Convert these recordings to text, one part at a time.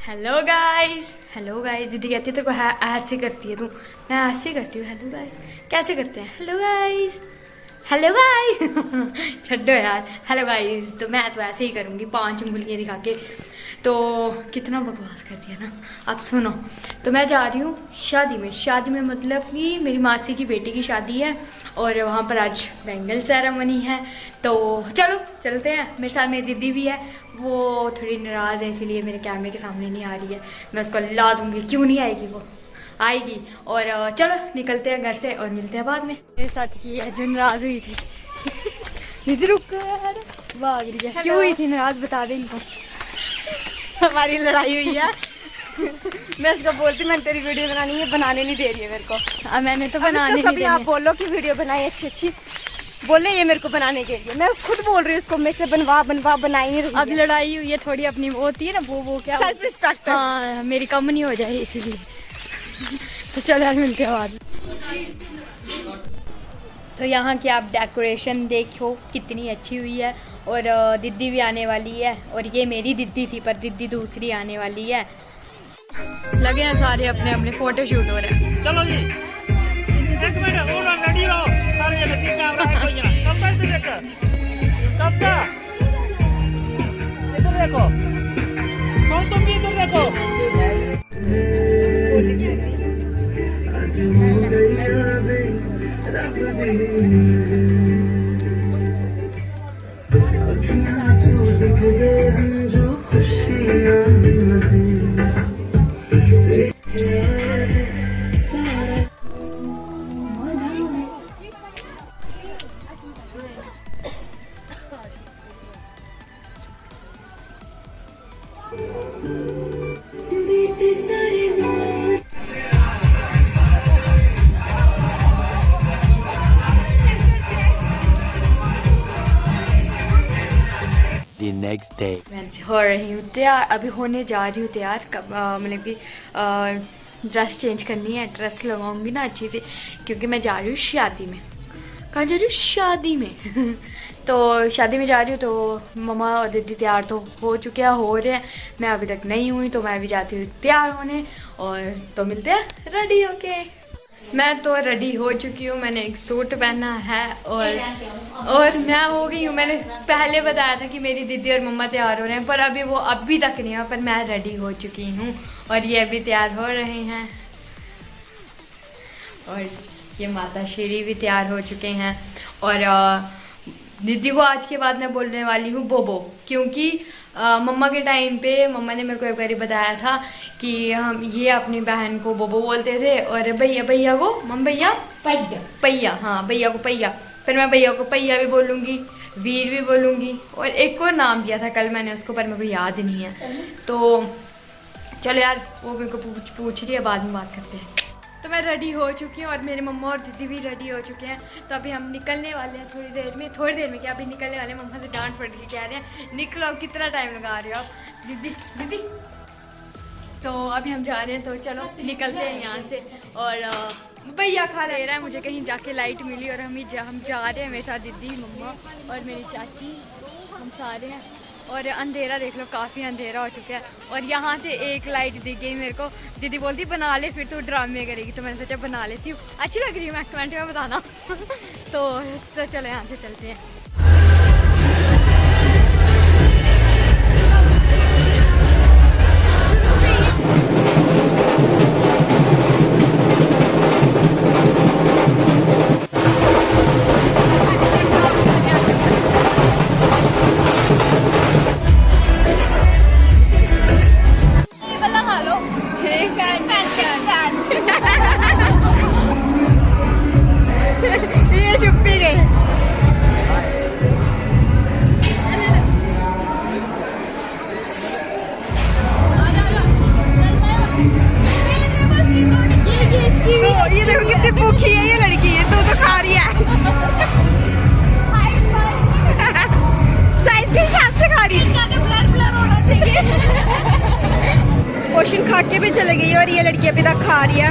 Hello guys दीदी कहती है तेरे को ऐसे करती है तू। मैं ऐसे करती हूँ। हेलो गाइस कैसे करते हैं? हेलो गाइस छड्डो यार। हेलो गाइस तो मैं तो ऐसे ही करूँगी 5 उंगलियाँ दिखा के। तो कितना बकवास कर दिया ना। अब सुनो, तो मैं जा रही हूँ शादी में मतलब कि मेरी मासी की बेटी की शादी है और वहाँ पर आज बैंगल सेरेमनी है। तो चलो चलते हैं। मेरे साथ मेरी दीदी भी है, वो थोड़ी नाराज़ है इसीलिए मेरे कैमरे के सामने नहीं आ रही है। मैं उसको ला दूँगी, क्यों नहीं आएगी, वो आएगी। और चलो निकलते हैं घर से और मिलते हैं बाद में। मेरे साथ की है जो नाराज़ हुई थी दीदी रुक यार, भाग रही है। क्यों हुई थी नाराज़, बता दे इनको। हमारी लड़ाई हुई है मैं इसको बोलती मैंने तेरी वीडियो बनानी है, बनाने नहीं दे रही है मेरे को। मैंने तो बनाने नहीं दी। आप बोलो कि वीडियो बनाई अच्छी बोले ये मेरे को बनाने के लिए। मैं खुद बोल रही हूँ उसको मेरे से बनाई नहीं रही। अब लड़ाई हुई है थोड़ी, अपनी वो होती है ना वो क्या सेल्फ रिस्पेक्ट। हाँ मेरी कम नहीं हो जाए इसीलिए तो चलो यार मिलते हैं बाद में। तो यहाँ की आप डेकोरेशन देखो कितनी अच्छी हुई है। और दीदी भी आने वाली है और ये मेरी दीदी थी पर दीदी दूसरी आने वाली है। लगे हैं सारे अपने अपने फोटो शूट हो रहे हैं। चलो जी एक मिनट वो रेडी हो सारे जने की कैमरा है कोई ना कब तक देख कब का इधर देखो सुन तुम भी इधर देखो next day. मैं हो रही हूँ तैयार, अभी होने जा रही हूँ तैयार। मतलब कि ड्रेस चेंज करनी है, ड्रेस लगाऊंगी ना अच्छी से, क्योंकि मैं जा रही हूँ शादी में। कहाँ जा रही हूँ? शादी में तो शादी में जा रही हूँ। तो मम्मा और दीदी तैयार तो हो रहे हैं, मैं अभी तक नहीं हुई, तो मैं भी जाती हूँ तैयार होने और तो मिलते हैं रेडी होके। मैं तो रेडी हो चुकी हूँ, मैंने एक सूट पहना है और मैं हो गई हूँ। मैंने पहले बताया था कि मेरी दीदी और मम्मा तैयार हो रहे हैं, पर अभी वो अभी तक नहीं है, पर मैं रेडी हो चुकी हूँ और ये अभी तैयार हो रहे हैं। और ये माता श्री भी तैयार हो चुके हैं। और दीदी को आज के बाद मैं बोलने वाली हूँ बोबो, क्योंकि मम्मा के टाइम पे मम्मा ने मेरे को एक बार बताया था कि हम ये अपनी बहन को बोबो बोलते थे और भैया को पैया। हाँ भैया को पैया, फिर मैं भैया को पैया भी बोलूँगी, वीर भी बोलूँगी, और एक और नाम दिया था कल मैंने उसको, पर मेरे को याद नहीं है। तो चलो यार वो मेरे को पूछ रही है, बाद में बात करते हैं। तो मैं रेडी हो चुकी हूँ और मेरे मम्मा और दीदी भी रेडी हो चुके हैं। तो अभी हम निकलने वाले हैं थोड़ी देर में क्या अभी निकलने वाले हैं। मम्मा से डांट पड़ के कह रहे हैं निकलो, अब कितना टाइम लगा रहे हो आप दीदी। तो अभी हम जा रहे हैं, तो चलो निकलते हैं यहाँ से। और भैया खा ले रहा है, मुझे कहीं जाके लाइट मिली और हम जा रहे हैं। मेरे साथ दीदी, मम्मा और मेरी चाची, हम सारे हैं। और अंधेरा देख लो, काफ़ी अंधेरा हो चुका है। और यहाँ से एक लाइट दिख गई मेरे को, दीदी बोलती बना ले फिर तू ड्रामे करेगी, तो मैंने सोचा बना लेती हूँ, अच्छी लग रही है, मैं कमेंट में बताना तो चलो यहाँ से चलते हैं। ये छुप भी गए। ये देखो कितनी भूखी है ये लड़की, है तो खा रही है साइज के हिसाब से खा रही है। पोषण खा के भी चले गई और ये लड़की अभी तक खा रही है,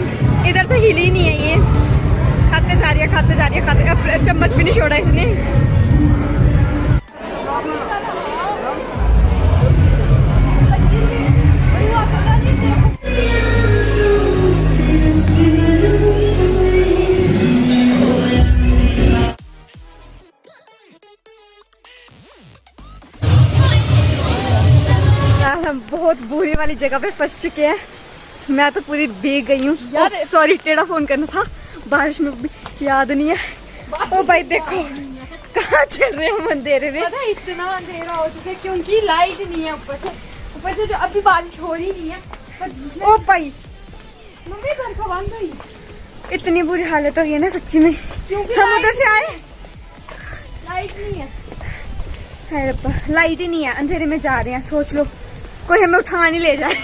इधर से हिली नहीं है। ये खाते जा रही है, चम्मच भी नहीं छोड़ा इसने। हम बहुत बुरी वाली जगह पे फंस चुके हैं। मैं तो पूरी भीग गई हूँ यार। सॉरी, टेढ़ा फोन करना था, बारिश में भी याद नहीं है। ओ भाई देखो कहाँ चल रहे हैं अंधेरे में। पता है इतना अंधेरा हो चुका है क्योंकि लाइट नहीं है ऊपर से जो अभी बारिश हो रही नहीं है। ओ भाई मम्मी घर का बंद हुई, इतनी बुरी हालत हो गई है ना सच्ची में। क्योंकि हम उधर से आए, लाइट नहीं है। हाय रब्बा, लाइट ही नहीं है, अंधेरे में जा रहे हैं। सोच लो कोई हमें उठा नहीं ले जाए।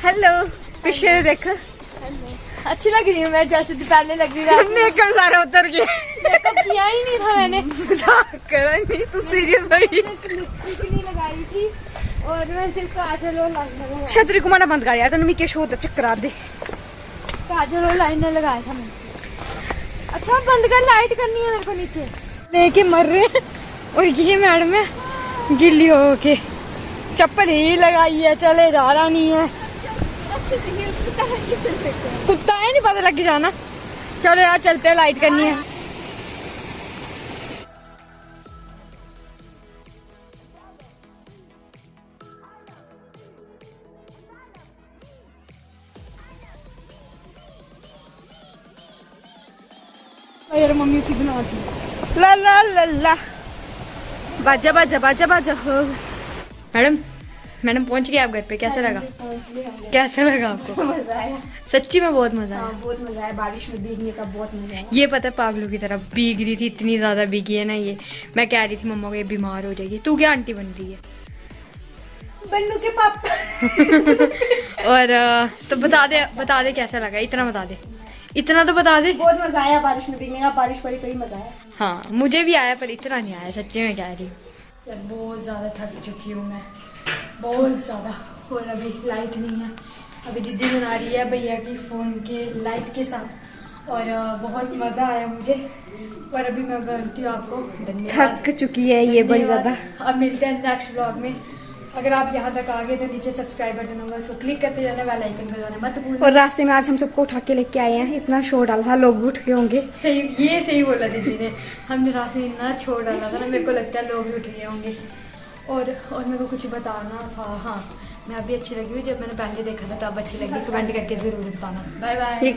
हेलो, पीछे देख, अच्छी लग रही हूँ मैं, जैसे पहले लग रही हमने कम सारा उतर गया। मेकअप किया ही नहीं था मैंने, मजाक करा नहीं, तू सीरियस हुई। लिपस्टिक नहीं लगाई थी और मैं सिर्फ काजल और लाइनर लगाया। छतरी घुमाना बंद कर यार, तूने क्या शो चक्कर आ दे। काजल और लाइनर लगाया था मैंने। अच्छा बंद कर, लाइट करनी है मेरे को नीचे लेके मर रहे हैं। और ये मैडम है गिल्ली हो के, चप्पल ही लगाई है, चले जा रहा नहीं है। अच्छे से हिल चुका है, ये चल सकते हैं। कुत्ता है नहीं पता लग के जाना। चलो यार चलते हैं, लाइट करनी है। यार मम्मी उसी बनाती। ला ला ला ला, बाजा बाजा बाजा बाजा हो। मैडम पहुंच गए आप घर पे, कैसा लगा? कैसा लगा आपको? मजा आया, सच्ची में बहुत मजा आया। बहुत मजा आया, बारिश में भीगने का बहुत मजा आया। ये पता है पागलों की तरह भीग रही थी, इतनी ज्यादा भीगी है ना ये। मैं कह रही थी मम्मा को ये बीमार हो जाएगी। तू क्या आंटी बन रही है? बन्नू के पापा। और तो बता दे कैसा लगा, इतना बता दे, इतना तो बता दे। बहुत मजा आया बारिश में भीगने का, बारिश पड़ी तो ही मजा आया। हाँ मुझे भी आया पर इतना नहीं आया, सच्ची में कह रही हूँ। यार बहुत ज़्यादा थक चुकी हूँ मैं, बहुत ज़्यादा। और अभी लाइट नहीं है, अभी दीदी बना रही है भैया की फ़ोन के लाइट के साथ। और बहुत मज़ा आया मुझे। और अभी मैं बोलती हूँ आपको धन्यवाद। थक चुकी है ये बड़ी ज्यादा। अब मिलते हैं नेक्स्ट ब्लॉग में। अगर आप यहाँ तक आ गए तो नीचे सब्सक्राइब बटन होगा, उसको क्लिक करते जाना, बेल आइकन को दबाना मत भूलना। और रास्ते में आज हम सबको उठा के लेके आए हैं, इतना शोर डाला था, लोग भी उठ गए होंगे। सही बोला दीदी ने, हमने रास्ते में इतना छोड़ डाला था ना, मेरे को लगता है लोग भी उठ गए होंगे। और मेरे को कुछ बताना था। हाँ, मैं अभी अच्छी लगी हुई, जब मैंने पहले देखा था तब अच्छी लगी। कमेंट करके ज़रूर बताना। Bye bye.